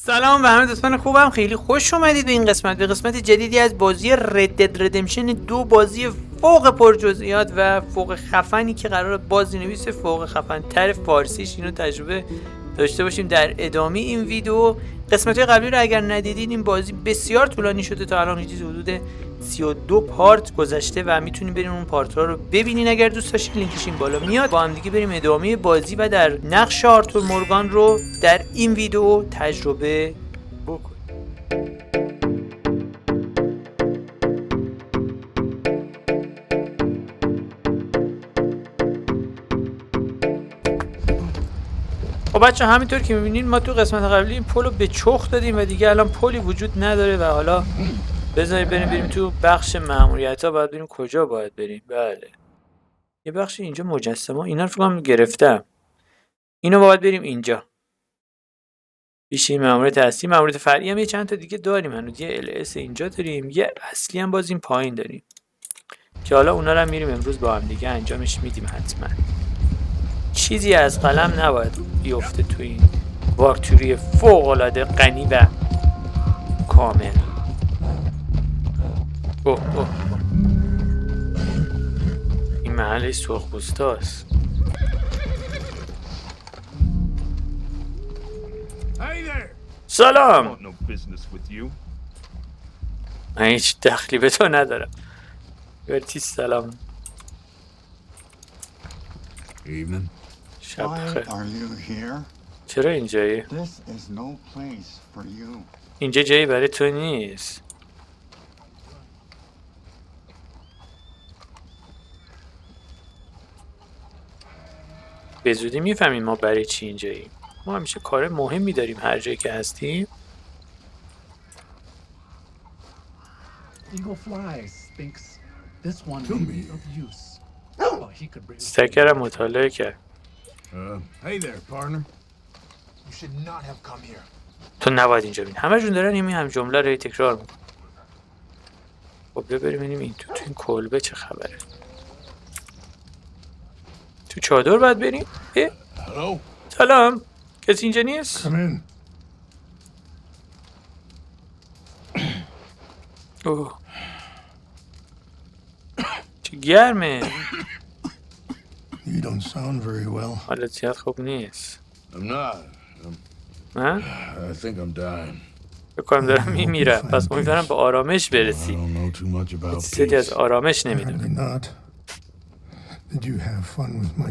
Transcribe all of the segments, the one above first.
سلام به همه دوستان خوبم، خیلی خوش اومدید به این قسمت، به قسمت جدیدی از بازی رد ردمشن 2. بازی فوق پرجزئیات و فوق خفنی که قراره بازی نویس فوق خفن تر فارسیش اینو تجربه داشته باشیم در ادامه این ویدیو. قسمت قبلی رو اگر ندیدید، این بازی بسیار طولانی شده، تا الان چیزی حدود 32 پارت گذشته و میتونید برین اون پارت ها رو ببینین اگر دوست داشتید. لینکش این بالا میاد. با هم دیگه بریم ادامه بازی و در نقش آرتور مورگان رو در این ویدیو تجربه بکنیم. خب بچه همینطور که میبینین ما تو قسمت قبلی این پل رو به چخ دادیم و دیگه الان پلی وجود نداره و حالا بذارید بریم تو بخش ماموریت ها. باید بریم کجا باید بریم؟ بله یه بخش اینجا مجسمه، اینا رو فکر کنم گرفتم، اینو باید بریم اینجا. بیشی ماموریت اصلی، ماموریت فرعی هم یه چند تا دیگه داریم هنوز. یه LS اینجا داریم، یه اصلی هم باز این پایین داریم که حالا اونا رو هم میریم امروز با هم دیگه انجامش میدیم. حتما چیزی از قلم نباید بیفته تو این واکتروی فوق العاده غنی و کامل. اوه این محل سرخپوستاست. سلام. من هیچ دخلی به تو ندارم. برتی سلام. شب بخیر. چرا اینجایی؟ اینجا جایی برای تو نیست. به زودی میفهمیم ما برای چی اینجاییم. ما همیشه کار مهمی داریم هر جایی که هستیم. استکرم مطالعه کرد. تو نباید اینجا بین. همه جون دارن هم جمله رو تکرار میکن. خب بریم ببینیم این تو این کلبه چه خبره. تو چادر باید بریم؟ سلام. کسی اینجا نیست؟ اوه چه گرمه. حالت زیاد خوب نیست. من؟ بکنم دارم میمیرم، پس امیدوارم به آرامش برسی. چیزی از آرامش نمیدونم.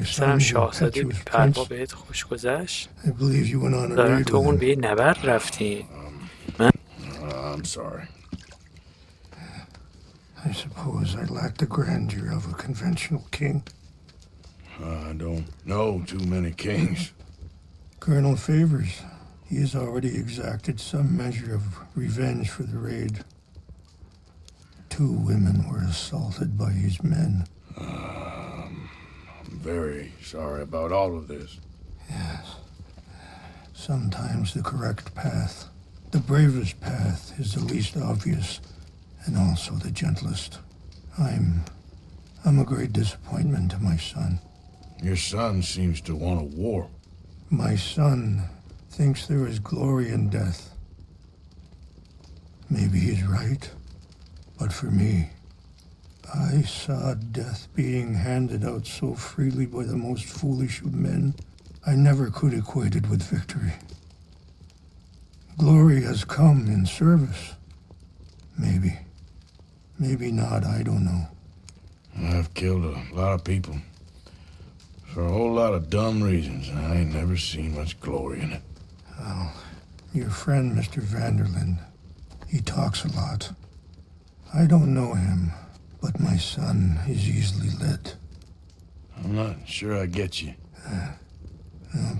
سرم شاهزاده بی پروا بهت خوش گذشت؟ دارم تو اون به یه نبرد رفتی. من I suppose I lack the grandeur of a conventional king. I don't know too many kings. Colonel Favors, he has already exacted some measure of revenge for the raid. 2 women were assaulted by his men. I'm very sorry about all of this. Yes. Sometimes the correct path, the bravest path, is the least obvious. And also the gentlest. I'm a great disappointment to my son. Your son seems to want a war. My son thinks there is glory in death. Maybe he's right, but for me, I saw death being handed out so freely by the most foolish of men. I never could equate it with victory. Glory has come in service. Maybe. Maybe not, I don't know. I've killed a lot of people for a whole lot of dumb reasons, and I ain't never seen much glory in it. Well, your friend, Mr. Vanderlyn, he talks a lot. I don't know him, but my son is easily led. I'm not sure I get you.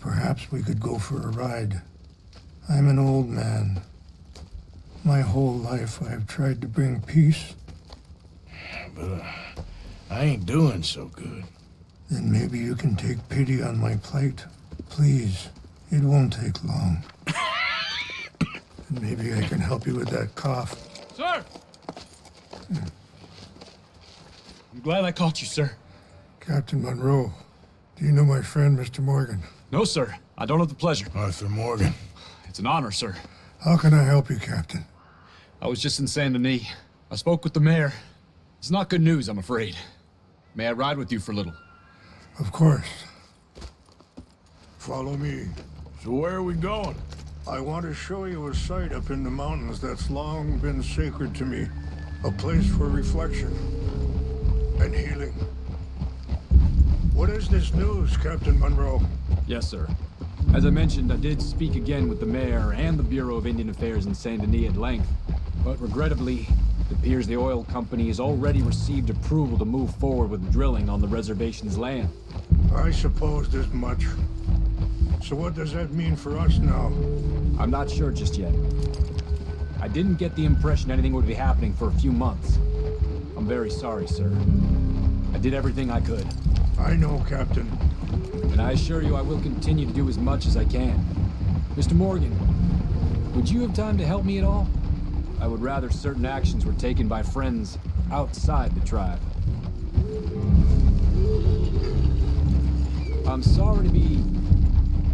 Perhaps we could go for a ride. I'm an old man. My whole life I've tried to bring peace. But I ain't doing so good. Then maybe you can take pity on my plight. Please, it won't take long. And maybe I can help you with that cough. Sir! I'm glad I caught you, sir. Captain Monroe, do you know my friend, Mr. Morgan? No, sir. I don't have the pleasure. Arthur Morgan. It's an honor, sir. How can I help you, Captain? I was just in Saint Denis. I spoke with the mayor. It's not good news, I'm afraid. May I ride with you for a little? Of course. Follow me. So where are we going? I want to show you a site up in the mountains that's long been sacred to me. A place for reflection and healing. What is this news, Captain Monroe? Yes, sir. As I mentioned, I did speak again with the mayor and the Bureau of Indian Affairs in Saint Denis at length. But regrettably, it appears the oil company has already received approval to move forward with drilling on the reservation's land. I supposed as much. So what does that mean for us now? I'm not sure just yet. I didn't get the impression anything would be happening for a few months. I'm very sorry, sir. I did everything I could. I know, Captain. And I assure you I will continue to do as much as I can. Mr. Morgan, would you have time to help me at all? I would rather certain actions were taken by friends outside the tribe. I'm sorry to be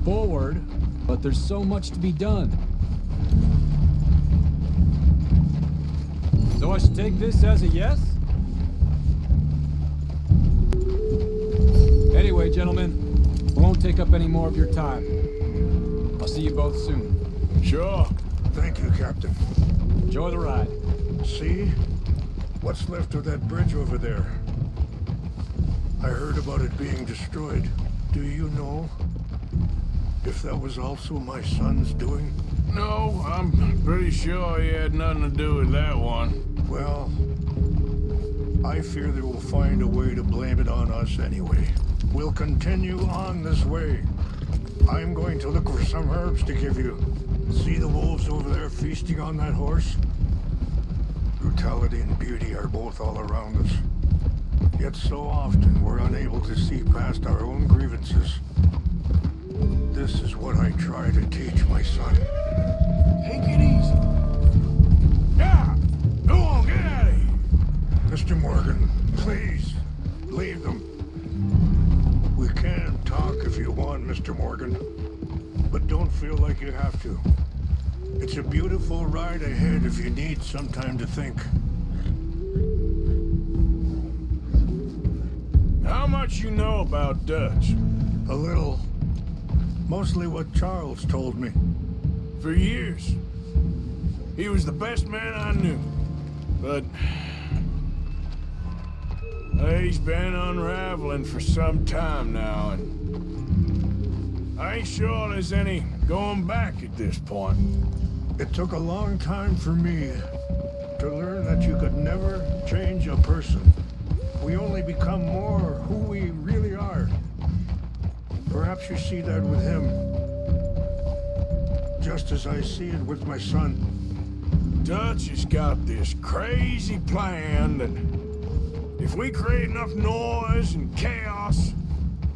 forward, but there's so much to be done. So I should take this as a yes? Anyway, gentlemen, I won't take up any more of your time. I'll see you both soon. Sure. Thank you, Captain. Enjoy the ride. See? What's left of that bridge over there? I heard about it being destroyed. Do you know if that was also my son's doing? No, I'm pretty sure he had nothing to do with that one. Well, I fear they will find a way to blame it on us anyway. We'll continue on this way. I'm going to look for some herbs to give you. See the wolves over there feasting on that horse? Brutality and beauty are both all around us. Yet so often we're unable to see past our own grievances. This is what I try to teach my son. Take it easy. Yeah! Go on, get out of here! Mr. Morgan, please, leave them. We can talk if you want, Mr. Morgan, but don't feel like you have to. It's a beautiful ride ahead if you need some time to think. How much you know about Dutch? A little. Mostly what Charles told me. For years. He was the best man I knew. But he's been unraveling for some time now, and I ain't sure there's any going back at this point. It took a long time for me to learn that you could never change a person. We only become more who we really are. Perhaps you see that with him, just as I see it with my son. Dutch has got this crazy plan that if we create enough noise and chaos,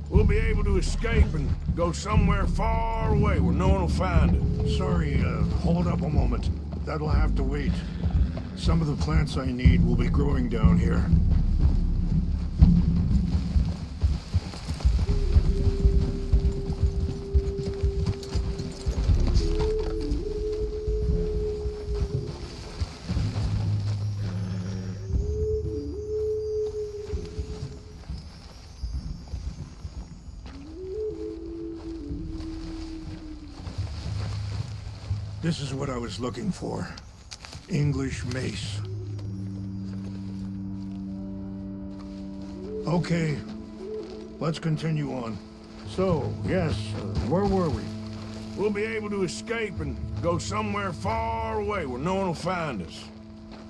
we'll be able to escape and go somewhere far away where no one will find it. Sorry, hold up a moment. That'll have to wait. Some of the plants I need will be growing down here. This is what I was looking for. English mace. Okay, let's continue on. So, yes, where were we? We'll be able to escape and go somewhere far away where no one will find us.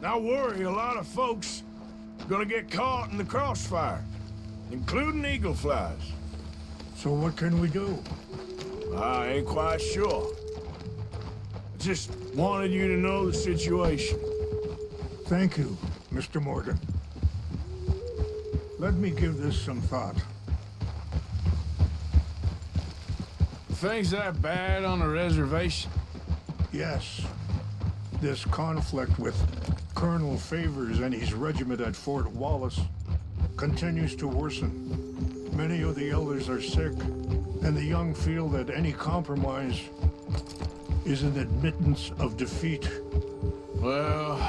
Now worry, a lot of folks are gonna get caught in the crossfire, including eagle flies. So what can we do? I ain't quite sure. Just wanted you to know the situation. Thank you, Mr. Morgan. Let me give this some thought. Things that bad on the reservation? Yes. This conflict with Colonel Favors and his regiment at Fort Wallace continues to worsen. Many of the elders are sick, and the young feel that any compromise is an admittance of defeat. Well,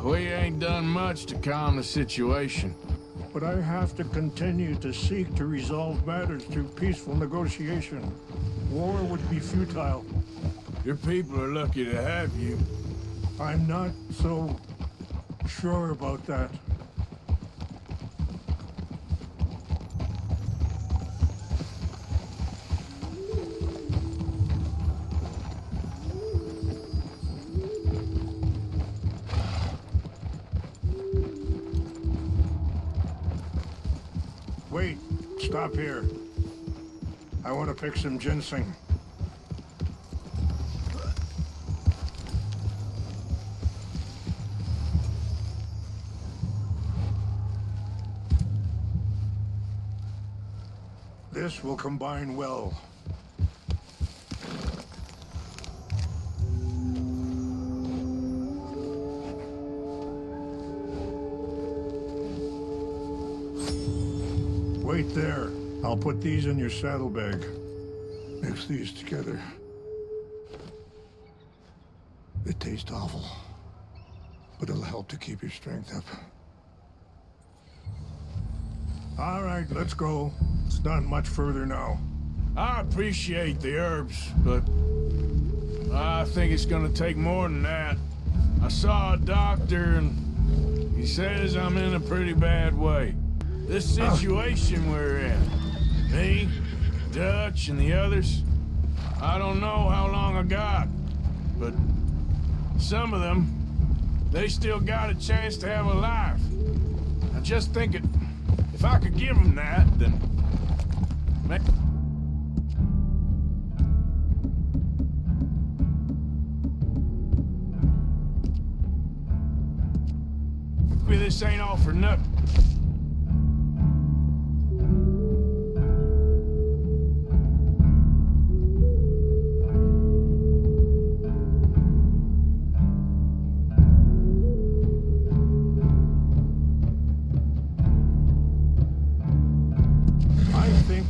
we ain't done much to calm the situation. But I have to continue to seek to resolve matters through peaceful negotiation. War would be futile. Your people are lucky to have you. I'm not so sure about that. Wait, stop here. I want to pick some ginseng. This will combine well. Wait there. I'll put these in your saddlebag. Mix these together. They taste awful, but it'll help to keep your strength up. All right, let's go. It's not much further now. I appreciate the herbs, but I think it's gonna take more than that. I saw a doctor and he says I'm in a pretty bad way. This situation we're in, me, Dutch, and the others, I don't know how long I got, but some of them, they still got a chance to have a life. I just think if I could give them that, then maybe this ain't all for nothing.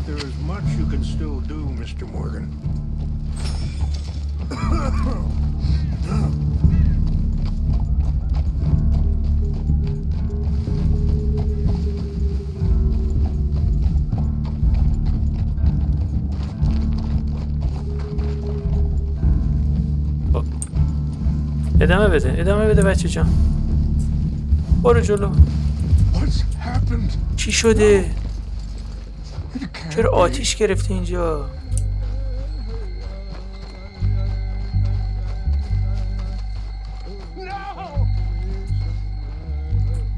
There is much you can still do, Mr. Morgan. ادامه بده بچه جان. برو جلو. چی شده؟ چرا آتیش گرفته اینجا؟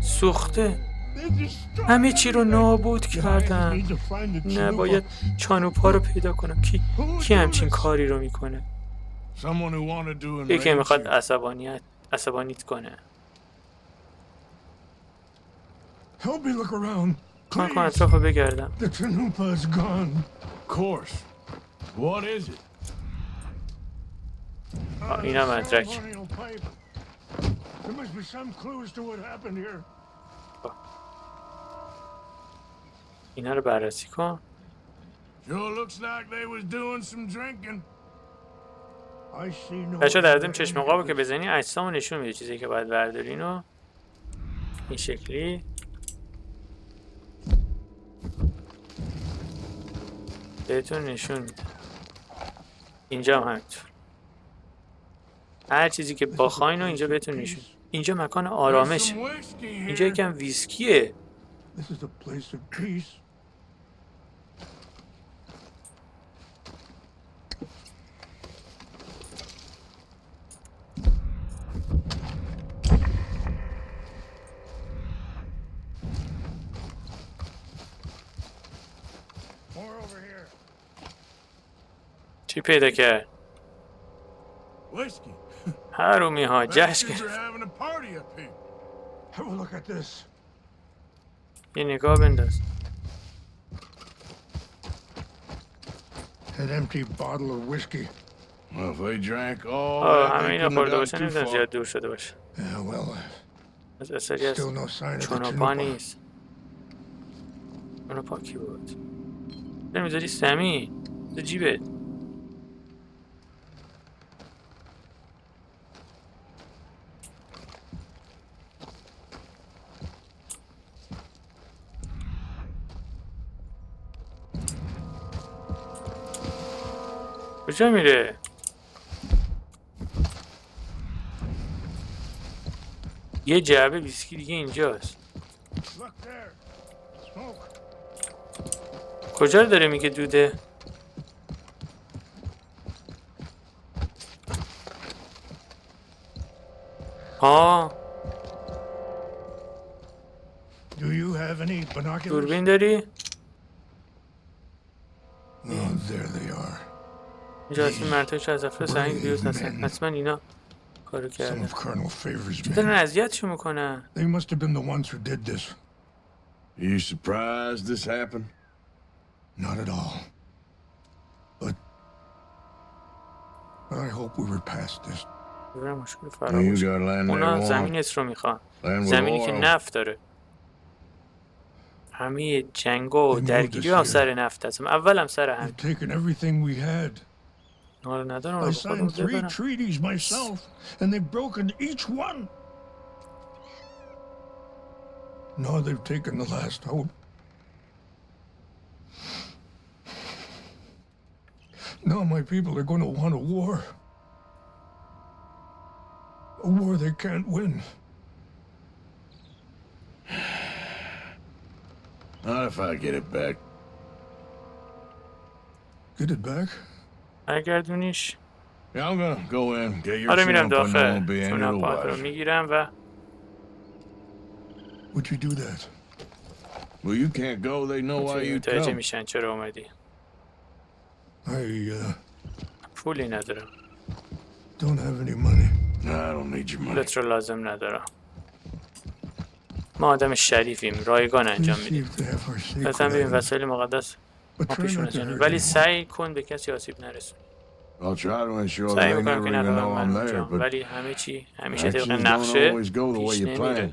سوخته. همه چی رو نابود کردن. نه، باید چانوپا رو پیدا کنم. کی همچین کاری رو میکنه؟ یکی میخواد عصبانیت کنه. من کن اطراف رو بگردم. اینم مدرک. اینا رو بررسی کن. بچه در ضمن چشم قابو که بزنی اجسامو نشون میده، چیزی که باید بردارین و این شکلی بهتون نشون میده. اینجا هم همینطور. هر چیزی که بخواین و اینجا بهتون نشون. اینجا مکان آرامشه. اینجا یکم ویسکیه. چی پیدا کرد؟ حرومی ها جشن گرفت. یه نگاه بنداز. همه اینا خورده باشه نمیدونم زیاد دور شده باشه. از اصلی از چونوپا نیست. چونوپا کی بود؟ نمیذاری سمی تو جیبت. کجا میره؟ یه جعبه ویسکی دیگه اینجاست. کجا رو داره میگه دوده؟ Do you have any binoculars? دوربین داری؟ Oh, there they are. اینجا اصلی مرتبش از افراد سنگی بیوز هستن. حتما اینا کارو Some کردن. of Colonel Favors' دارن men. اذیتشو میکنن. They must have been the ones who did this. You surprised this happened? Not at all. But I hope we were past this. دوربین مشکل You فراموش. got land اونا there, زمین Warren? اسم رو میخوان. Land with زمینی که oil? نفت داره. همه جنگا و درگیری هم سر نفت هستم. اول هم سر هم. They've taken everything we had. ناره ندارم I رو خودم signed 3 ببرم. treaties myself, and they've broken each one. Now they've taken the last hope. Now my people are going to want a war. A war they can't win. Not if I get it back. Get it back? برگردونیش. Yeah, I'm gonna go in, get your آره میرم chump, and then داخل. we'll be in چون your پات رو wife. میگیرم و Would you do that? Well, you can't go. They know why you متوجه come. میشن چرا اومدی. I پولی ندارم. don't have any money. No, I don't need your money. پولت رو لازم ندارم. ما آدم شریفیم. رایگان انجام Please see میدیم. if they have our sacred مثلا ببین items. وسایل مقدس But ما try پیشون not to نزنیم. hurt ولی anyone. سعی کن به کسی آسیب نرسون. I'll try to ensure that سعی they میکنم never که even نفهمم know I'm من there, اونجا. but ولی همه چی همیشه طبق actions don't نقشه always go the way پیش you نمیره. plan.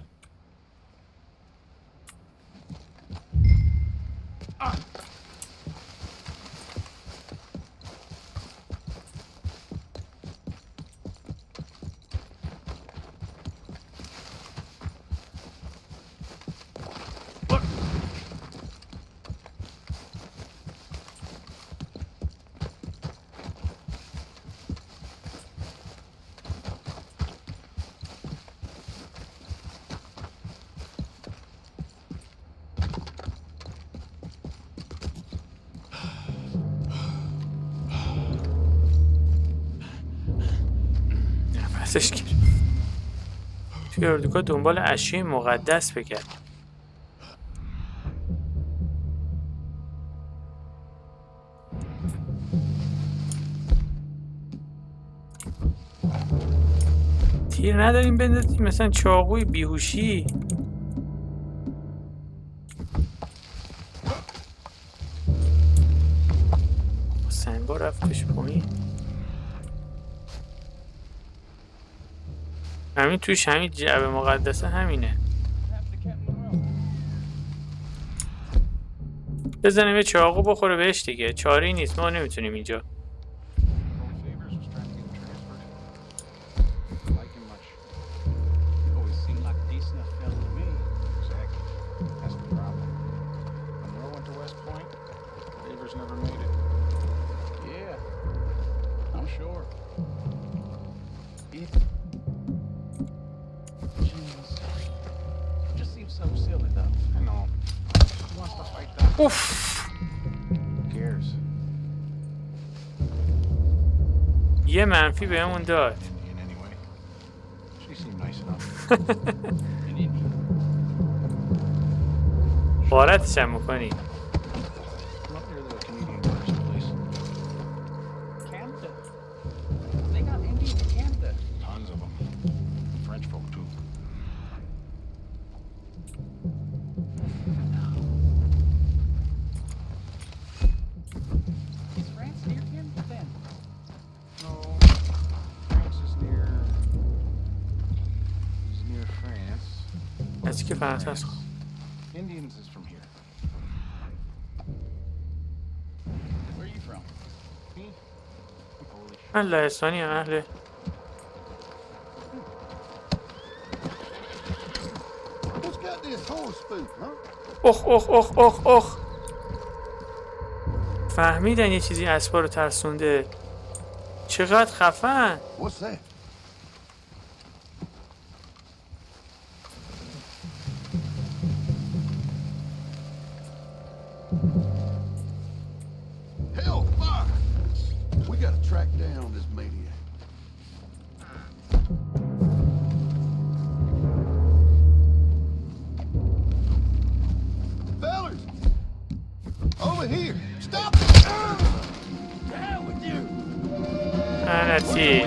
نفسش گیر. توی اردوگاه دنبال اشیای مقدس بگرد. تیر نداریم بندازیم مثلا چاقوی بیهوشی. سنگا رفتش پایین. همین توش همین جعبه مقدسه همینه. بزنیم یه چاقو بخوره بهش دیگه. چاره‌ای نیست. ما نمیتونیم اینجا. اوف. یه منفی بهمون داد. بارتش هم میکنی. از که فرانسه هست. من لهستانی هم اهل. اخ اخ اخ اخ اخ. فهمیدن یه چیزی اسبا رو ترسونده. چقدر خفن. What's that? Hell, fire! We gotta track down this maniac. Fellas! Over here! Stop! Down with you! لعنتی.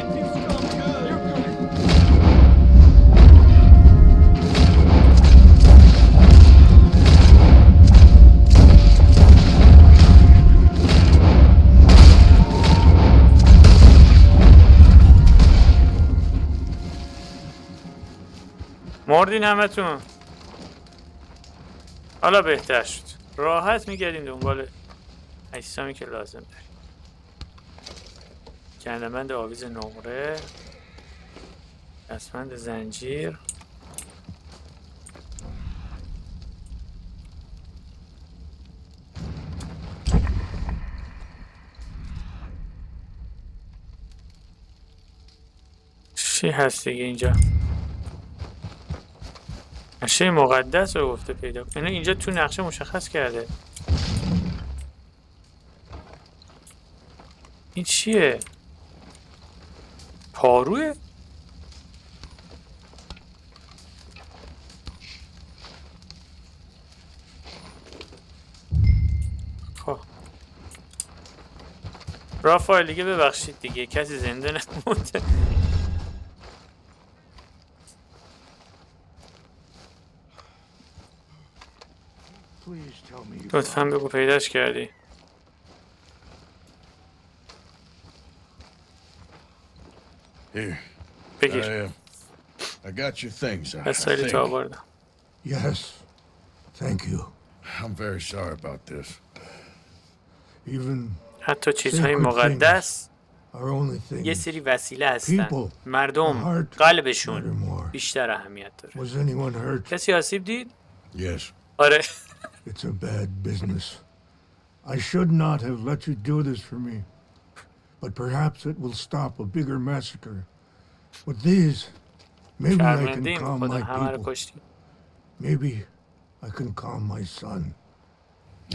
مردین همتون. حالا بهتر شد. راحت میگردیم دنبال اجسامی که لازم داریم. گردنبند آویز نقره، دستبند زنجیر، چی هست دیگه اینجا؟ اشیای مقدس رو گفته پیدا کنه. اینجا تو نقشه مشخص کرده. این چیه؟ پاروه؟ خب رافائل دیگه ببخشید دیگه کسی زنده نمونده. لطفاً بگو پیداش کردی. Here. بگیر. I got your things. I بسیاری تو think. آوردم. Yes. Thank you. I'm very sorry about this. Even حتی چیزهای مقدس our only thing. یه سری وسیله هستن. مردم قلبشون بیشتر اهمیت داره. Was anyone hurt? کسی آسیب دید؟ Yes. آره. It's a bad business. I should not have let you do this for me. But perhaps it will stop a bigger massacre. With these, maybe I can calm my people. Maybe I can calm my son.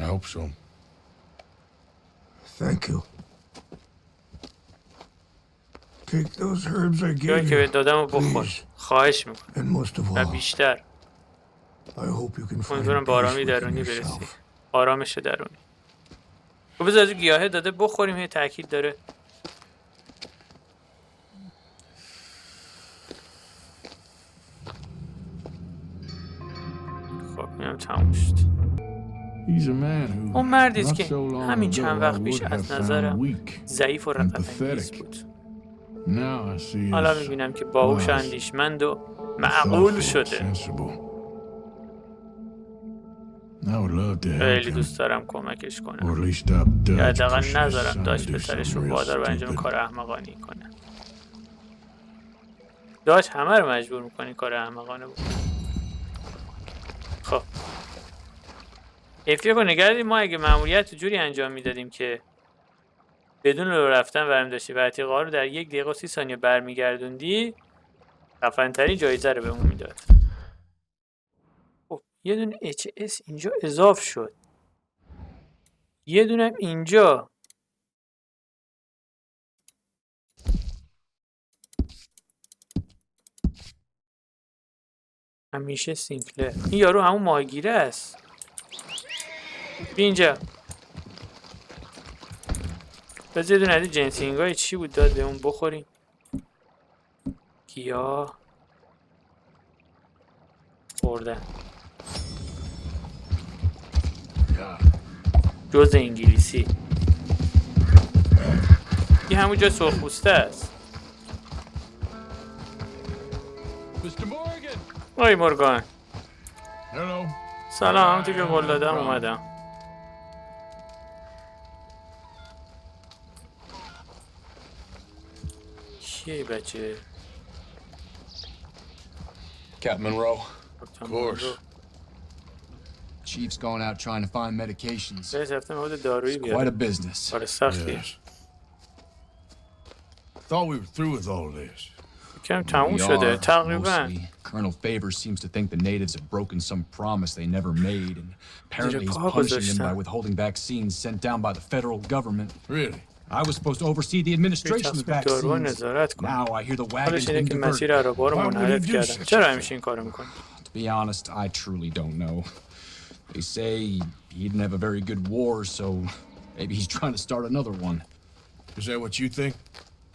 I hope so. Thank you. Take those herbs I gave که you. به دادم رو بخور. خواهش میکنم. And most of و all, بیشتر. I hope you can find امیدوارم به آرامی peace درونی within برسی. yourself. آرامش درونی. خب بذار از گیاهه داده بخوریم. هی تاکید داره. خب اینم تموم شد. اون مردی است که همین چند وقت پیش از نظرم ضعیف و رقت‌انگیز بود. حالا میبینم که باهوش، اندیشمند و معقول شده. خیلی دوست دارم کمکش کنم. یا حداقل نذارم داش پسرش رو وادار به انجام کار احمقانه کنه. داش همه رو مجبور میکنی کار احمقانه بکنه. خب افیه نگردیم. ما اگه ماموریت جوری انجام میدادیم که بدون رو رفتن برمی داشتی و اتیقا رو در 1 دقیقه و 30 ثانیه برمیگردوندی، خفن‌ترین جایزه رو بهمون میداد. خب یه دونه HS اینجا اضاف شد. یه دونه اینجا. همیشه سینکلر. این یارو همون ماهیگیره است. بیا اینجا. بذار یه دونه عدی جنسینگای چی بود داد به اون بخوریم. گیاه آوردن. جز انگلیسی. این همون جا سرخپوسته است. آی مورگان. سلام. همونطور که قول دادم اومدم. کیه بچه؟ Captain Monroe. Of course. Chief's going out trying to find medications. رفتم حال دارویی It's quite a بیارم. business. کار سختیه. Yes. thought we were through with all this. کم تموم We شده are, تقریبا. mostly. Colonel Favors seems to think the natives have broken some promise they never made, and apparently he's پا punishing them گذاشتن. by withholding vaccines sent down by the federal government. Really? I was supposed to oversee the administration of the تصمیم داروها vaccines. نظارت کن. Now I hear the wagon's حالش اینه been که diverted. مسیر عربا رو منحرف کردن. چرا همیشه این کارو میکنی؟ To be honest, I truly don't know. They say he didn't have a very good war, so maybe he's trying to start another one. Is that what you think?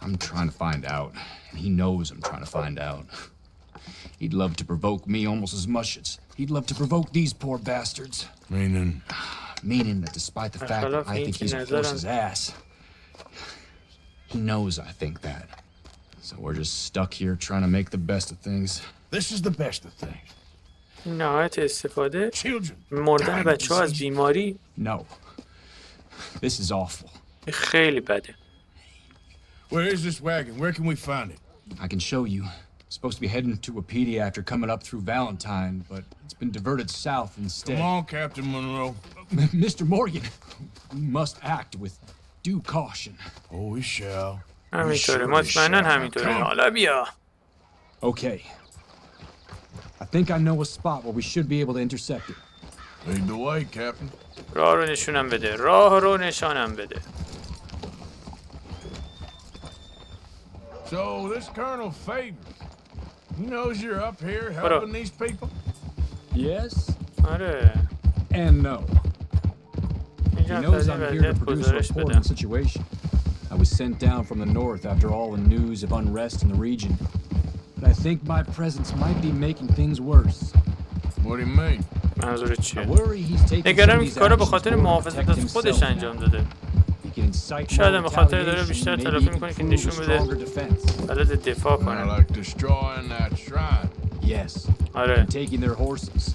I'm trying to find out, and he knows I'm trying to find out. He'd love to provoke me almost as much as he'd love to provoke these poor bastards. Meaning that despite the fact that I think he's a horse's ass, he knows I think that. So we're just stuck here trying to make the best of things. This is the best of things. نهایت استفاده Children. مردن بچه ها از بیماری No. This is awful. خیلی بده. Where is this wagon? Where can we find it? I can show you. Supposed to be heading to Wapiti after coming up through Valentine, but it's been diverted south instead. Come on, Captain Monroe. Mr. Morgan, we must act with due caution. Oh, we shall. همینطوره مطمئنا همینطوره. حالا بیا. Okay. I think I know a spot where we should be able to intersect it. Lead the way, Captain. راه رو نشونم بده. راه رو نشانم بده. So this Colonel Favors, he knows you're up here helping these people? Yes آره. and no. He اینجا knows از I'm این here to وضعیت produce a گزارش report بدم. on the situation. I was sent down from the north after all the news of unrest in the region. But I think my presence might be making things worse. What do you mean? منظور I چیه؟ worry he's taking some نگرانم of که these کارو به actions خاطر for to محافظت protect از خودش himself انجام now. داده. He can incite شاید more هم به خاطر داره retaliation, بیشتر maybe he تلافی can میکنه که prove a نشون بده stronger defense. بلد دفاع Kinda کنه. like destroying that shrine. Yes. آره. And taking their horses.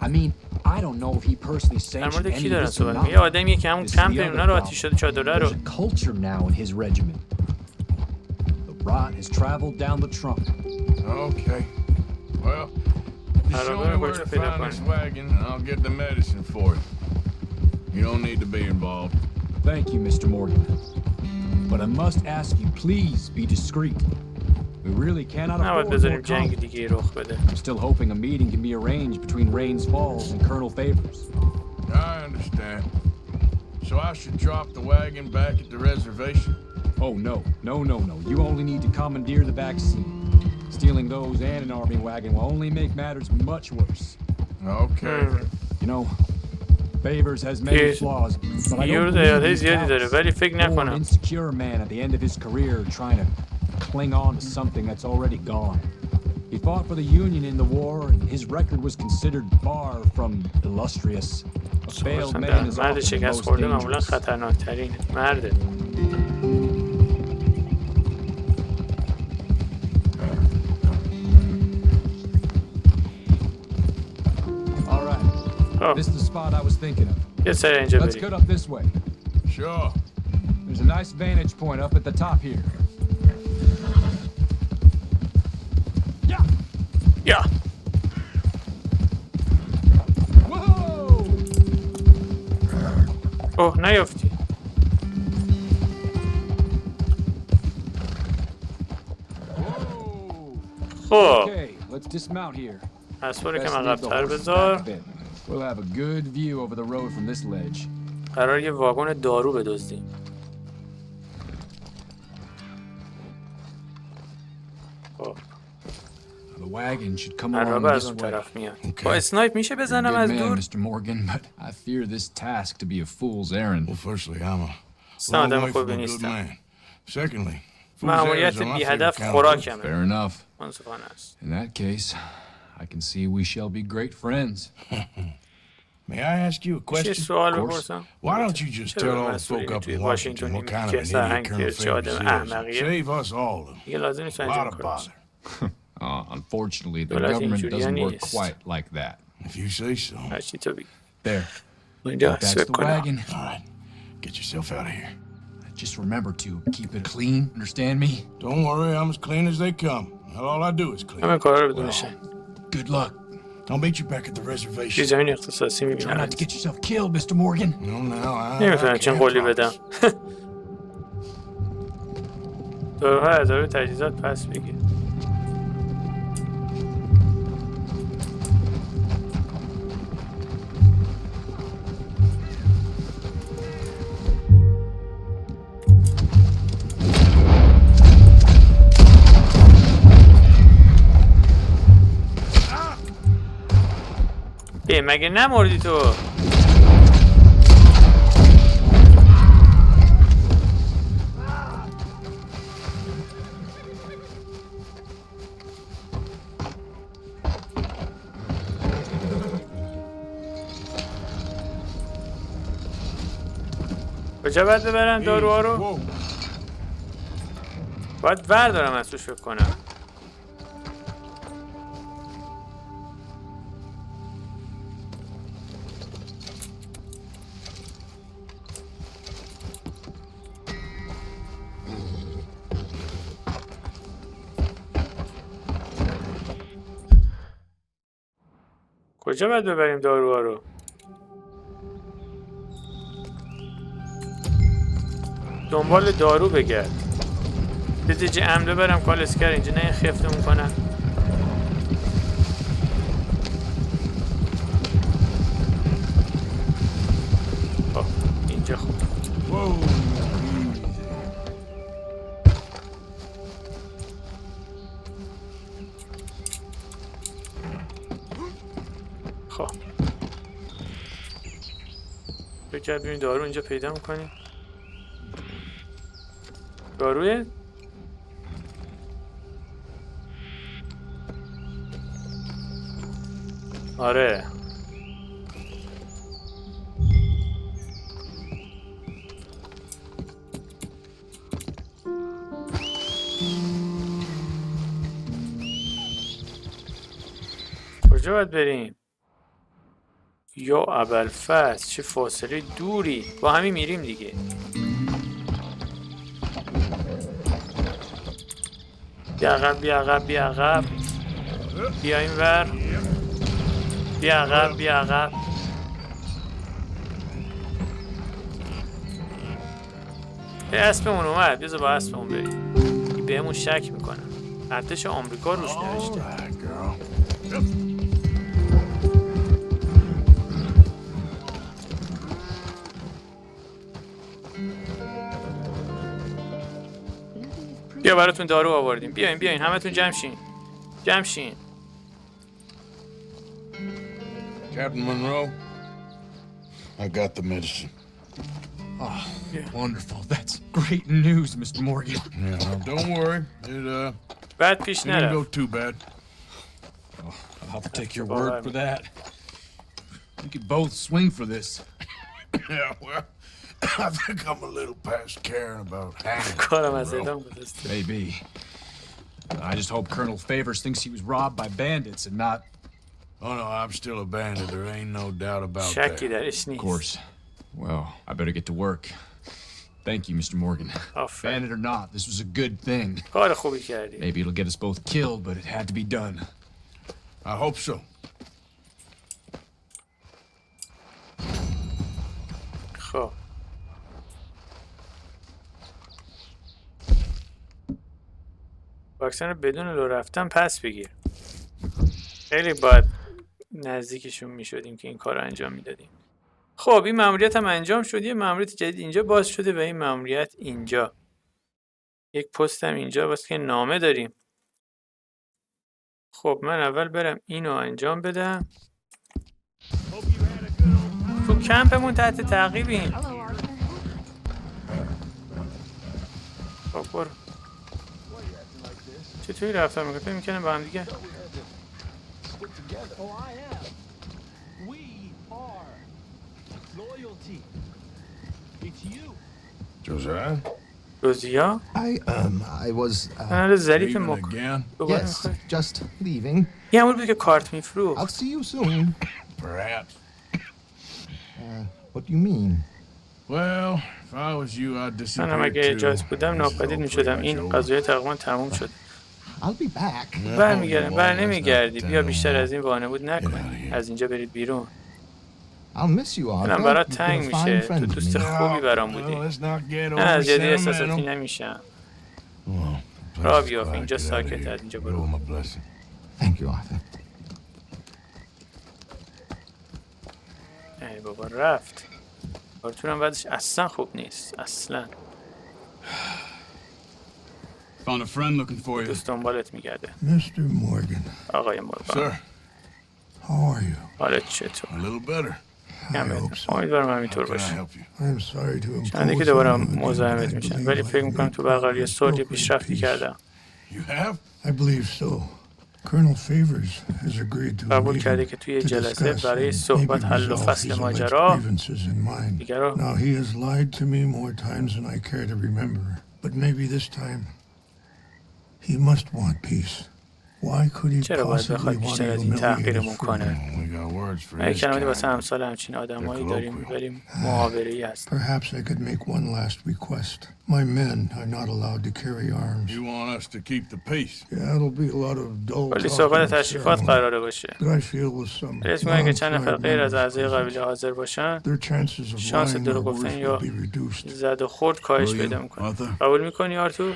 I mean, I don't know if he personally در sanctioned مورد any کی of دارن this or صحبت not. می‌کنن؟ یه آدمیه که همون This is کمپ the اونا other رو آتیش شده چادره رو. There's a culture now in his regiment. The rot has traveled down the trunk. Okay. Well, just show me where to find this wagon and I'll get the medicine for you. You don't need to be involved. Thank you, Mr. Morgan. But I must ask you, please be discreet. We really cannot نباید afford بذاریم more جنگ conflict. دیگه رخ بده. I'm still hoping a meeting can be arranged between Rainsfalls and Colonel Favors. I understand. So I should drop the wagon back at the reservation? Oh, no. No. You only need to commandeer the vaccine. Stealing those and an army wagon will only make matters much worse. Okay. You know, Favors has many flaws, but I don't believe he's زیادی داره ولی فکر an نکنم. insecure man at the end of his career trying to cling on to something that's already gone. He fought for the Union in the war, and his record was considered far from illustrious. A failed man is مرد often the شکست most خورده معمولا dangerous. خطرناکترینه. مرده. All right. This is the spot I was thinking of. یه سر اینجا Let's بریم. cut up this way. Sure. There's a nice vantage point up at the top here. یا Whoa! اوه نیافتی. خب Okay, let's dismount here. اسبا رو که Best leave the عقب‌تر horses بذار. back a bit. We'll have a good view over the road from this ledge. قرار یه واگن دارو بدزدیم. خب The wagon should come along عربه از this اون way. طرف میاد. با اسنایپ میشه You're a بزنم good از man, دور؟ Mr. Morgan, but I fear this task to be a fool's errand. Well, firstly, I'm a اصلا long آدم way from خوبی a good نیستم. man. Secondly, fool's ماموریت errands are my بی favorite هدف kind of work. خوراکمه. Fair enough. منصفانه است. In that case, I can see we shall be great friends. May I ask you a چه question? سوال course. بپرسم؟ Why don't you just tell all the folk up توی in Washington واشنگتن what kind of که an idiot سرهنگ Colonel چه آدم Favors is? احمقیه. Save us all دیگه لازم نیست a lot انجام of کنم. bother. Unfortunately, the دولت government اینجوری doesn't work نیست. quite like that. If you say so. هرچی تو بگی. There. اینجا That's فکر the کنم. wagon. All right, get yourself out of here. Just remember to keep it clean, understand me? Don't worry, I'm as clean as they come. Not all I do is clean. همه کارا رو بدونشه. Good luck. I'll meet you back at the توی reservation. زمین اختصاصی Try not میبینم. to get yourself killed, Mr. Morgan. No, I نمیتونم can't چند قولی promise. بدم. داروهای از داروی تجهیزات پس بگیر. مگه نمردی تو؟ کجا باید ببرم داروها رو؟ باید بردارم از توش فکر کنم. کجا باید ببریم داروها رو؟ دنبال دارو بگرد. بزیجی عمله برم کالسکر اینجا نه خفتمون کنم. اینجا خوب. خب بگرد ببین دارو اینجا پیدا میکنیم. داروی؟ آره کجا باید بریم؟ یا ابوالفضل چه فاصله دوری. با همین میریم دیگه. بیا عقب بیا عقب بیا عقب. بیا این ور. بیا عقب بیا عقب. اسبمون اومد. بذار با اسبمون بریم. بهمون شک میکنم. ارتش آمریکا روش نوشته. بیا براتون دارو آوردیم. بیاین بیاین همتون جمع شین. جمع شین. Captain Monroe, I got the medicine. Oh, wonderful. That's great news, Mr. Morgan. Yeah, well, don't worry. It bad پیش didn't نرفت. go too bad. Oh, I'll have to take your word for that. We could both swing for this. Yeah, well, I think I'm a little past caring about hanging. کارم از Monroe. ادام گذاشته. Maybe. I just hope Colonel Favors thinks he was robbed by bandits and not... Oh no, I'm still a bandit. There ain't no doubt about شکی that. درش Of نیست. course. Well, I better get to work. Thank you, Mr. Morgan. آفرین. Bandit or not, this was a good thing. کار خوبی کردی. Maybe it'll get us both killed, but it had to be done. I hope so. خب واکسن بدون لو رفتن پس بگیر. خیلی باید نزدیکشون میشدیم که این کار رو انجام میدادیم. خب این ماموریت هم انجام شد. یه ماموریت جدید اینجا باز شده و این ماموریت اینجا. یک پست هم اینجا واسه که نامه داریم. خب من اول برم اینو انجام بدم. تو کمپمون تحت تعقیبیم. خب برو. چطوری رفتار میکنه؟ فکر میکنم با هم دیگه Josiah? روزیا؟ I was, من ظریف Leaving مک again? yes, just leaving. یه همون بود که کارت میفروخت. I'll see you soon. Perhaps. What do you mean? Well, if I was you, I'd disappear منم اگه اجازه too. بودم ناپدید میشدم. این قضیه تقریبا تموم شد. I'll be back. برمیگردم. بر نمیگردی. بیا بیشتر از این وانمود نکن. از اینجا برید بیرون. I'll miss you, Arthur. من برات You've been تنگ a میشه. fine تو friend to دوست me. خوبی برام بودی. Well, let's not get نه از over جدی احساساتی sentimental. نمیشم. Well, را بیافت. اینجا ساکت هست. اینجا برو. Thank you, Arthur. ای بابا رفت. آرتور هم بعدش اصلا خوب نیست. اصلا. Found a friend looking for you. دوست دنبالت میگرده. Mr. Morgan, آقای مورگان. Sir, how are you? حالت چطور؟ a little better. I hope so. امیدوارم همینطور Can I باشه. help you? I'm sorry to چنده که impose دوباره on you again, but مزاحمت I میشن، believe ولی I فکر میکنم can تو make برقراری a صلح broken پیشرفتی peace. کردم. You have? I believe so. Colonel Favors has agreed to a قبول کرده meeting که توی to جلسه discuss برای and صحبت maybe حل و resolve فصل his alleged ماجرا grievances in mind. دیگه رو Now he has lied to me more times than I care to remember, but maybe this time he must want peace. Why could he چرا باید possibly بخواد want to بیشتر از این humiliate تحقیرمون us کنه؟ further? We got words for من his کلماتی واسه kind. همسال همچین آدمایی داریم، ولی محاوره‌ای هست. Perhaps I could make one last request. My men are not allowed to carry arms. You want us to keep the peace? Yeah, it'll be a lot of dull ولی talk صحبت and تشریفات ceremony, قراره باشه. but I feel with some ولی اسم میگه که چند نفر alongside غیر از members اعضای present, قبیله حاضر باشن، their chances of شانس lying دروغ or گفتن worse یا will be reduced. زد و خورد کاهش Will you, پیدا میکنه. Arthur? قبول میکنی آرتور؟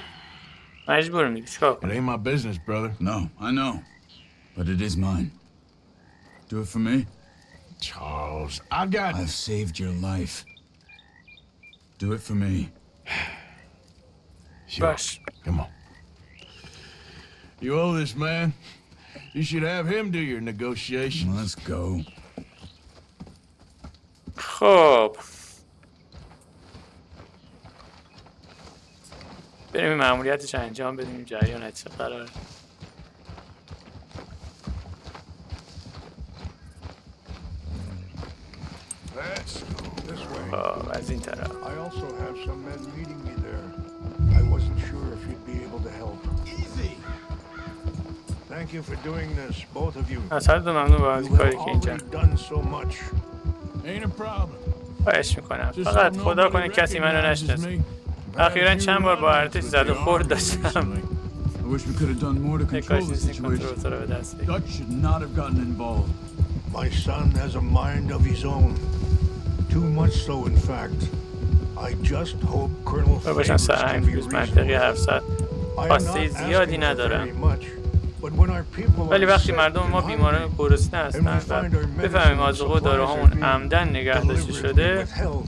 مجبور میگی چیکار It کنی؟ ain't my business, brother. No, I know. But it is mine. Do it for me. Charles, I got... I've saved your life. Do it for me. Sure. باش. Come on. You owe this man. You should have him do your negotiations. Let's go. خب بریم این ماموریتش انجام بدیم. جریان چه قراره؟ Let's go. This way. خب از این طرف. I also have some men meeting me there. I wasn't sure if you'd be able to help. Easy. Thank you for doing this, both of you. از هر دو ممنون بابت You have کاری که اینجا already done so much. Ain't a problem. خواهش میکنم. Just فقط so خدا nobody کنه کسی منو recognizes نشناسه. me. اخیراً چند بار با ارتش زد و خورد داشتم. I wish we could have done more to ای control کاش the این کنترل situation. تو رو به دست بگیر. Dutch should not have gotten involved. My son has a mind of his own. Too much so, in fact. I just hope Colonel و باشن Favors can سرهنگ be دوست منطقی حرف زد. reasonable. I am خواسته not زیادی asking for ندارم. very much, but when our people ولی are وقتی sick مردم ما and بیماران hungry, گرسنه and we هستند و find our بفهمیم medicine and آذوقه و supplies داروهامون are being عمدن نگهداشته deliberately شده، withheld,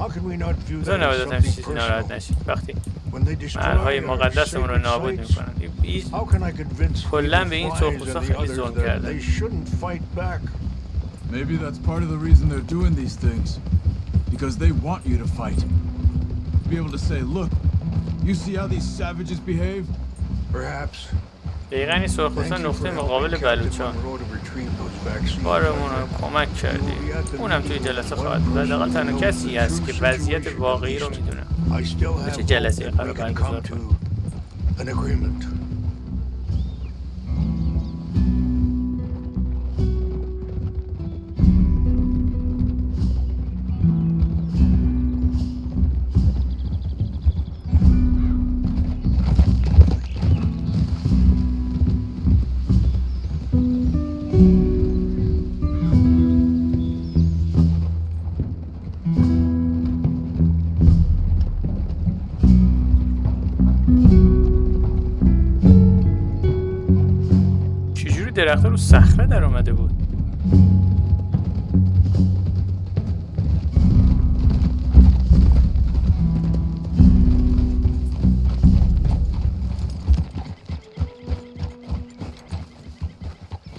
how can we not view بذار that as نباید از something چیزی ناراحت personal? نشید. وقتی When they destroy مرهای our مقدسمون رو sacred نابود sites, میکنن، how can I convince کلاً evil به این flies سرخپوستا and the خیلی others ظلم that کردن. they shouldn't fight back? Maybe that's part of the reason they're doing these things. Because they want you to fight. Be able to say, look, you see how these savages behave? Perhaps. دقیقاً این سرخپوستا Thank you نقطه for مقابل helping Captain بلوچان. Monroe to retrieve those vaccines. بارمون رو کمک کردی. اونم توی جلسه خواهد بود. حداقل تنها کسی هست که وضعیت واقعی رو میدونه. I still have چه hope جلسه that قرار we can برگزار come کنیم. to an agreement. چجوری درخت‌ها رو صخره در اومده بود؟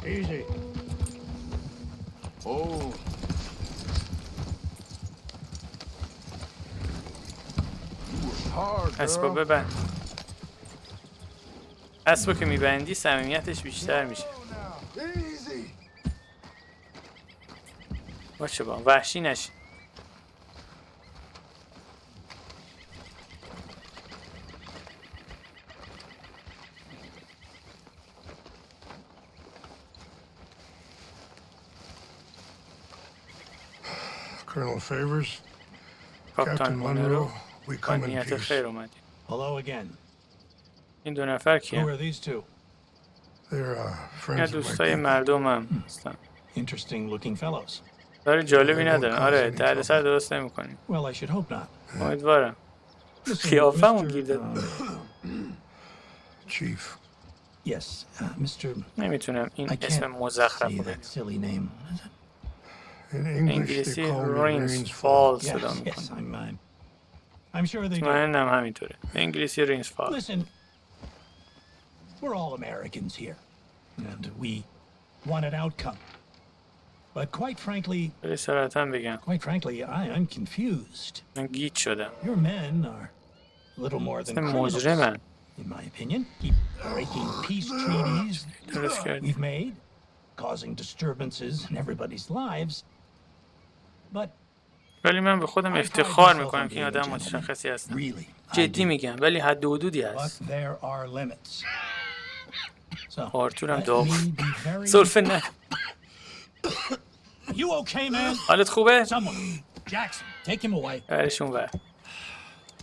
Easy. Oh. You work hard, اسبا girl. ببند. اسبا که میبندی صمیمیتش بیشتر میشه. Easy. باشه با وحشی نشی. Colonel Favors, کاپیتان Captain مونرو Monroe, we با come in نیت peace. خیر اومدی. Hello again. این دو نفر Who کیه؟ are these two? They're اینا friends of my دوستای people. مردمم هستن. Interesting looking fellows. داره جالبی ندارن. آره دردسر درست نمی‌کنیم. Well, I should hope not. امیدوارم. Listen, قیافمون Mr. گیر داد. Chief. Yes, Mr. نمیتونم این I اسم can't مزخرف say رو that بدم. silly name. Is it? In English, they انگلیسی call me رینزفال Rainsfall. صدا Yes, yes, میکنم. I'm sure they do. مطمئنم همینطوره. انگلیسی رینزفال. Listen, we're all Americans here, and we want an outcome. But quite frankly, ولی صراحتاً بگم I'm confused. من گیج شدم. Your men are a little more than مثل criminals, مجرمن. in my opinion. Keep breaking peace treaties درست کردی. we've made, causing disturbances in everybody's lives. But ولی من به خودم افتخار میکنم که این آدم متشخصی هستم. really, I جدی do. میگم ولی حد و حدودی But هست. there are limits. So, آرتور هم let داغ. me be very- سلفه نه. You okay, man? حالت خوبه؟ Someone. Jackson, take him away. برشون بر.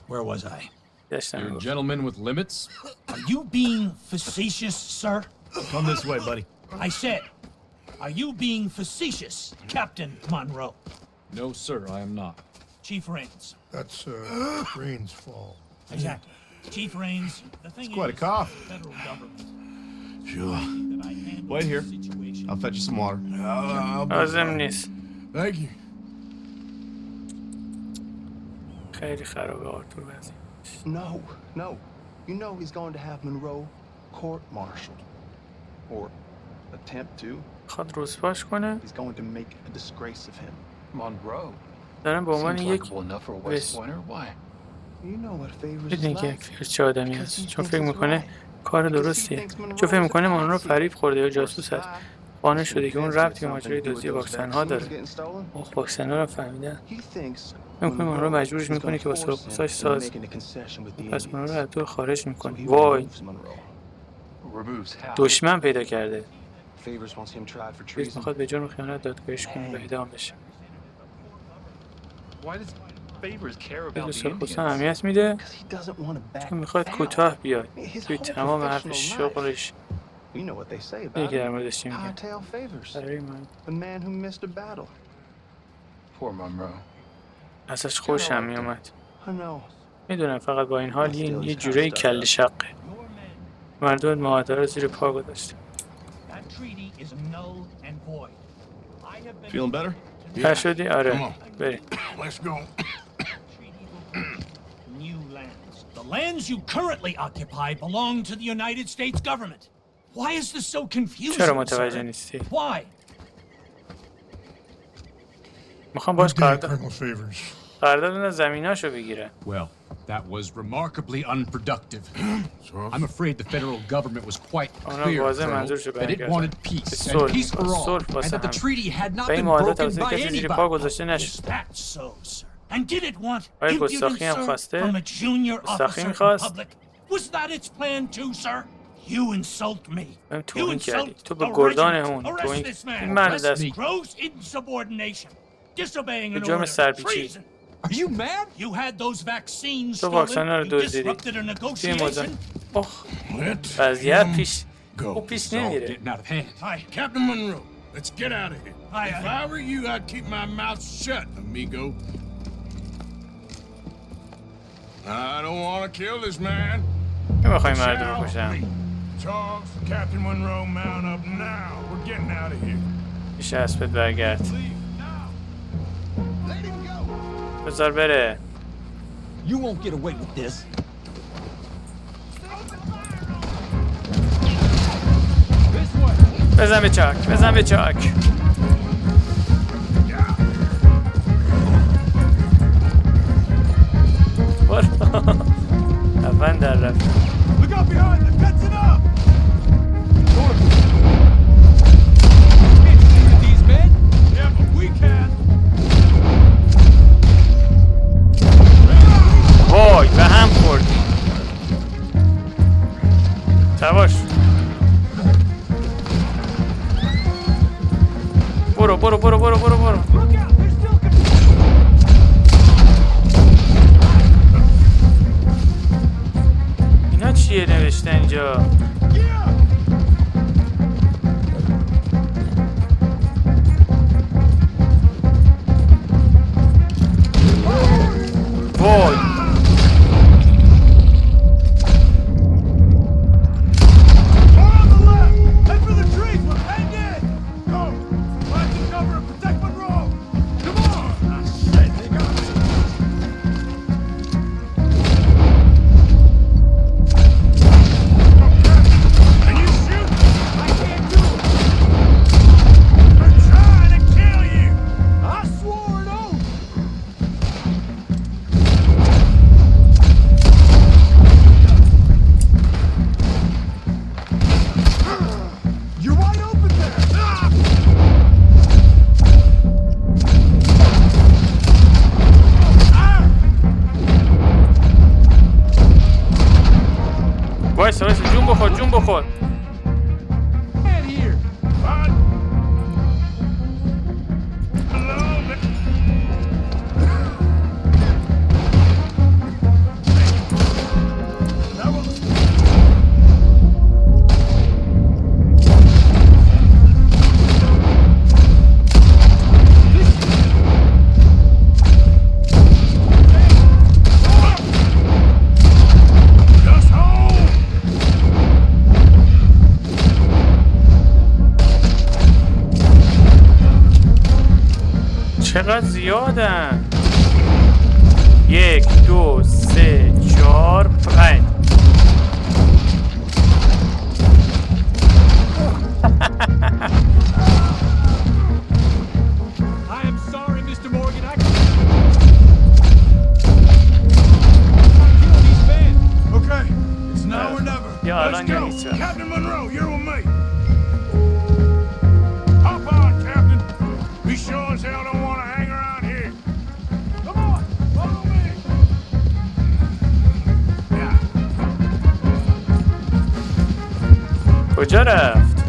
Where was I? داشتم You're a میگفت. gentleman with limits? Are you being facetious, sir? Come this way, buddy. I said, are you being facetious, Captain Monroe? No, sir, I am not. Chief Rains. That's Rainsfall. Exactly. Chief Rains, the thing Quite a is, cough. the federal government. Sure. That I handle Wait here. the situation. I'll fetch you some water. I'll be لازم fine. نیست. Thank you. خیلی خرابه آرتور وضعی. No, no. You know he's going to have Monroe court-martialed. Or attempt to. خواهد رسواش کنه. He's going to make a disgrace of him. Monroe. دارم به عنوان Seems یک likable enough for a بس- West Pointer. Why? You know what favors his بدونی که life. فیلز چه آدمی هست. چون فکر میکنه کار درستیه. چون فکر میکنه مونرو فریب خورده یا جاسوس هست. قانع شده که اون ربطی به ماجرای دزدی واکسن‌ها داره. اون واکسن‌ها رو فهمیدن. میکنه مونرو مجبورش میکنه که با سرخپوستاش ساز. پس مونرو رو از دور خارج میکنه. وای Removes how? دشمن پیدا کرده. Favors wants him tried for فیلز treason. میخواد به جرم خیانت دادگاهیش کنه و اعدام بشه. Why does Favors care به about the سرخپوستان Indians? اهمیت میده Because he doesn't want to back چون میخواد down. کوتاه بیاد. His توی whole تمام حرف professional شغلش. life. You know what they say about دیگه در him. موردش چی میگن. Hightail Favors. برای من The man who missed a battle. Poor Monroe. ازش خوشم میومد. I know. میدونم فقط با این حال یه جورایی کل شقه. مردم معاهده رو زیر پا گذاشته. That treaty is null and void. I have been Feeling better? پر شدی؟ Come آره on. بریم. Let's go. new lands. The lands you currently occupy belong to the United States government. Why is this so confusing, چرا متوجه sir? نیستی؟ Why? میخوام باش Good day, قرارداد Colonel Favors. قرارداد زمیناشو بگیره. Well, that was remarkably unproductive. I'm afraid the federal government was quite آنها clear, واضح Colonel, منظورشو that it بیان wanted کردن. peace صلح and peace for می‌خواست، all, صلح and واسه that the همه. treaty had not و این been معاهده broken توسط by کسی زیر پا anybody. گذاشته Is نشد. that so, sir? And did it want آیا impudence, گستاخی هم sir, خواسته؟ from a junior گستاخی officer in می‌خواست؟ public? Was that its plan too, sir? You insult me. بهم You توهین کردی. insult تو به the گردان regiment. اون Arrest توهین this man. این مرد Arrest دست me. Gross insubordination. Disobeying به an جرم order. سرپیچی. Treason. Are you mad? You had those vaccines تو stolen. واکسن‌ها رو You دزدیدی. disrupted a توی موضوع negotiation. اخ Let's وضعیت him پیش go. او پیش It's all نمیره. getting out of hand. Hi. Captain Monroe, let's get out of here. Aye, If aye. I were you, I'd keep my mouth shut, amigo. I don't want to kill this man. نمیخوای مرد رو بکشم. Charles, Captain Monroe, mount up now. We're getting out of here. پیش اسبت برگرد. Leave now. Let him go. بذار بره. You won't get away with this. بزن به چاک. بزن به چاک. برو. اول در رفت. Look out behind them. Fencing up. These men? Yeah, but we can. وای به هم خوردی. سواش. برو برو برو برو برو برو. اینا چیه نوشته اینجا؟ وای چقدر زیادن؟ 1 2 3 4 5 یا الان یا هیچ وقت. Captain Monroe, you're with me. Hop on, Captain. We sure as hell don't want to hang around here. Come on, follow me. Yeah. کجا رفت؟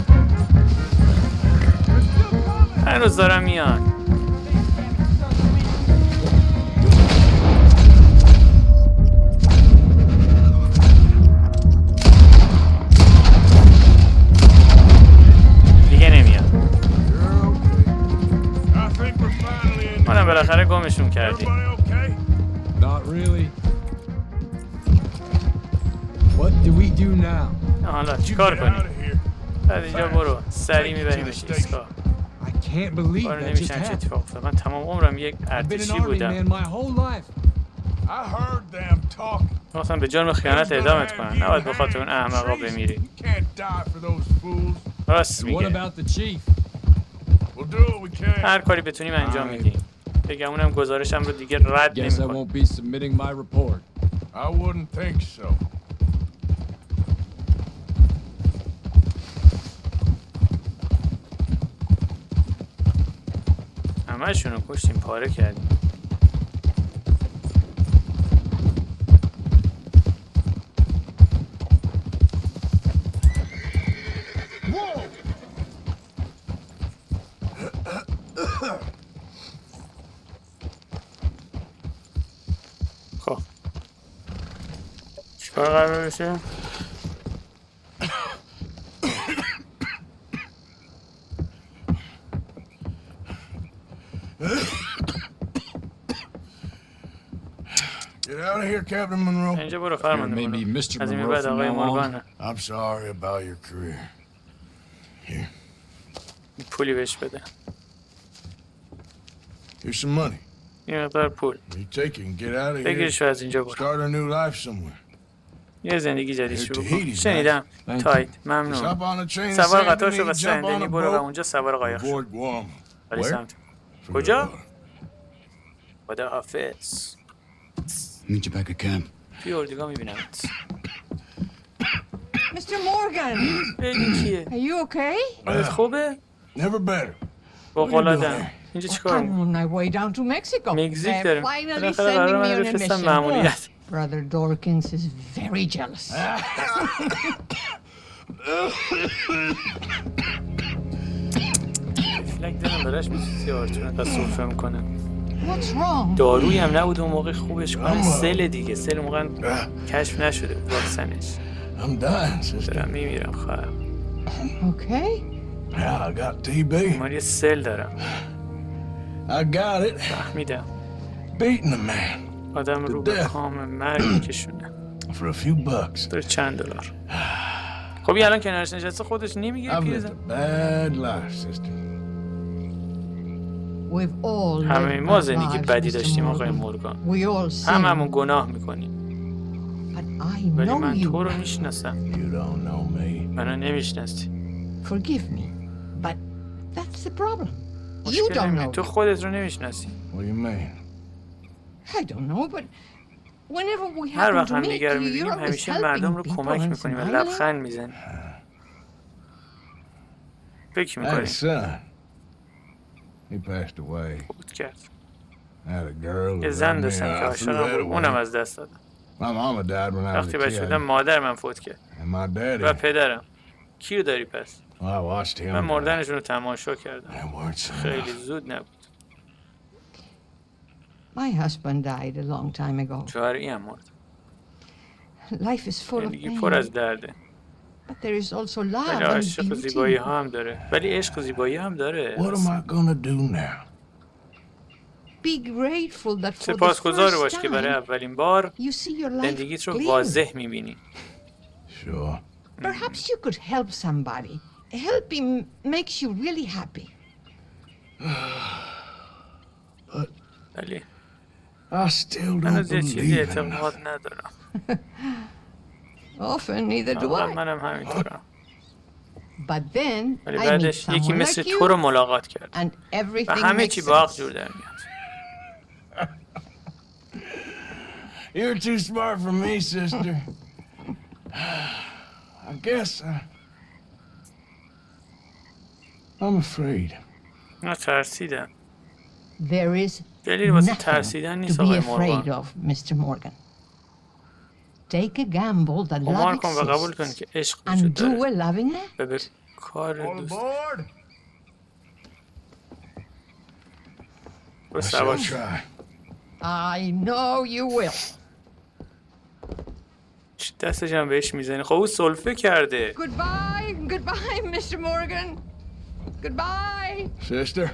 هنوز دارم میان. منم بالاخره گمشون کردی. Not really. What do we do now? حالا چیکار کنیم؟ بعد اینجا برو سریع میبریمش ایستگاه. I can't believe بارو that just نمیشنم چه happened. اتفاق افتاد. من تمام عمرم یک I've been an ارتشی army man بودم. my whole life. I heard them talk. مثلا به جرم خیانت اعدامت کنن. نباید بخاطر اون احمقا بمیری. You can't die for those fools. راست What میگه. about the chief? We'll do what we can. هر کاری بتونیم انجام میدیم. بگم اونم گزارشم رو دیگه رد Guess I نمیکنه. won't be submitting my report. I wouldn't think so. همه‌شونو کشتیم پاره کردیم. خب چیکار قرار بشه؟ Get out of here, Captain Monroe. اینجا برو فرمانده Maybe برو. Mr. از این به Monroe بعد from آقای now on. مورگانه. I'm sorry about your career. Here, پولی بهش بده. here's some money. یه مقدار پول. You take it and get out of here. بگیرش و از اینجا برو. Start a new life somewhere. یه زندگی جدید شروع کن. Tahiti's شنیدم. Thank you. تایت. Stop ممنون. on a train to سوار San قطار شو و Denis, jump on سندنی a برو و boat, اونجا سوار قایق شو. avoid Guam. ولی Where? سمت. Forget کجا؟ about it. خدا حافظ. Meet you back at camp. توی اردوگاه میبینمت. Mr. Morgan, ببین کیه؟ are you okay? حالت خوبه؟ Never better. بقلادم. اینجا چیکار I'm می‌کنی؟ on my way down to Mexico. مکزیک They're داریم. finally بالاخره sending قرار me من on a بفرستم mission. ماموریت. Brother Dorkins is very jealous. فلک دلم براش می‌سوزه آرتور انقدر سفره میکنه. What's wrong? دارویی هم نبود اون موقع خوبش کنه. سل دیگه. سل موقع کشف نشده واکسنش. I'm dying, sister. دارم میمیرم خواهرم. Okay. Yeah, I got TB. بیماری سل دارم. I got it. فهمیدم. Beating a man آدم رو به کام مرگ میکشونه. for a few bucks. داره چند دلار. خب الان کنارش نشسته خودش نمیگیره I've lived پیرزن. a bad life, sister. We've all همه lived ما bad زندگی lives, بدی Mr. داشتیم آقای Morgan. مورگان. We all هممون sin. گناه میکنیم. But I ولی know من تو رو you. میشناسم. You don't know me. منو نمیشناسی. Forgive me. But that's the problem. You مشکل don't نمیاد. know. تو خودت رو نمیشناسی. What do you mean? I don't know, but whenever we هر happen وقت to هم meet دیگر you, میبینیم you're always همیشه مردم رو helping people کمک and میکنیم و smiling. لبخند میزنیم. فکر I had a میکنیم. son. He passed away. فوت کرد. I had a girl. یه that زن loved me. داشتم که I threw عاشقم that بود. اونم away. از دست دادم. My mama died when I was وقتی a بچه kid. بودم مادر من فوت کرد. And my daddy. و پدرم. کی رو داری پس؟ Well, I watched him. من مردنشون رو تماشا کردم. That weren't soon خیلی enough. زود نبود. My husband died a long time ago. شوهر این هم مرد. Life is full of زندگی pain. پر از درده. But there is also love ولی and عشق و زیبایی beauty. ها هم داره. ولی عشق و زیبایی هم داره. What am I gonna do now? Be grateful that for the سپاسگزار باش first که برای time اولین بار you see your life زندگیت رو clearly. واضح میبینی. Sure. Perhaps you could help somebody. Helping makes you really happy. ولی I still من don't از یه چیزی believe اعتقاد in ندارم. Often neither do واقعا I. منم همینطورم. But then ولی I meet بعدش یکی someone مثل like تو رو you ملاقات کرد and و everything همه makes چی با عقل sense. جور در میاد. You're too smart for me, sister. I guess I'm afraid. نه ترسیدم. There is دلیل واسه nothing ترسیدن to نیست be آقای afraid مورگان. of, Mr. Morgan. Take a gamble that قمار love کن و قبول کن exists که عشق and وجود do داره a loving act. و به کار دوست Aboard? برو I سوار shall شو. try. I know you will. دستش هم بهش میزنی. خب او سلفه کرده. Goodbye, goodbye, Mr. Morgan. Goodbye. Sister?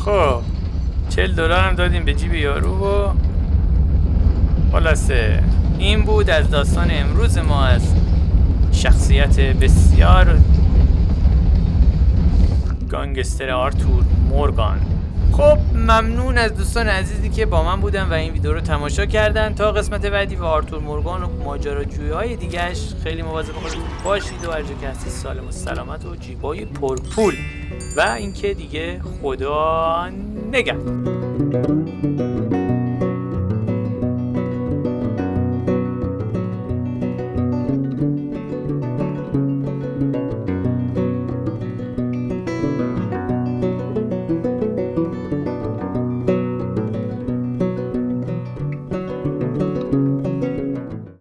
خب $40 هم دادیم به جیب یارو و خلاصه این بود از داستان امروز ما از شخصیت بسیار گانگستر آرتور مورگان. خب ممنون از دوستان عزیزی که با من بودن و این ویدیو رو تماشا کردن. تا قسمت بعدی و آرتور مورگان و ماجراجویی‌های دیگه‌اش خیلی مواظب خودتون باشید و هر جا که هستید سالم و سلامت و جیبای پرپول و اینکه دیگه خدا نگهدار.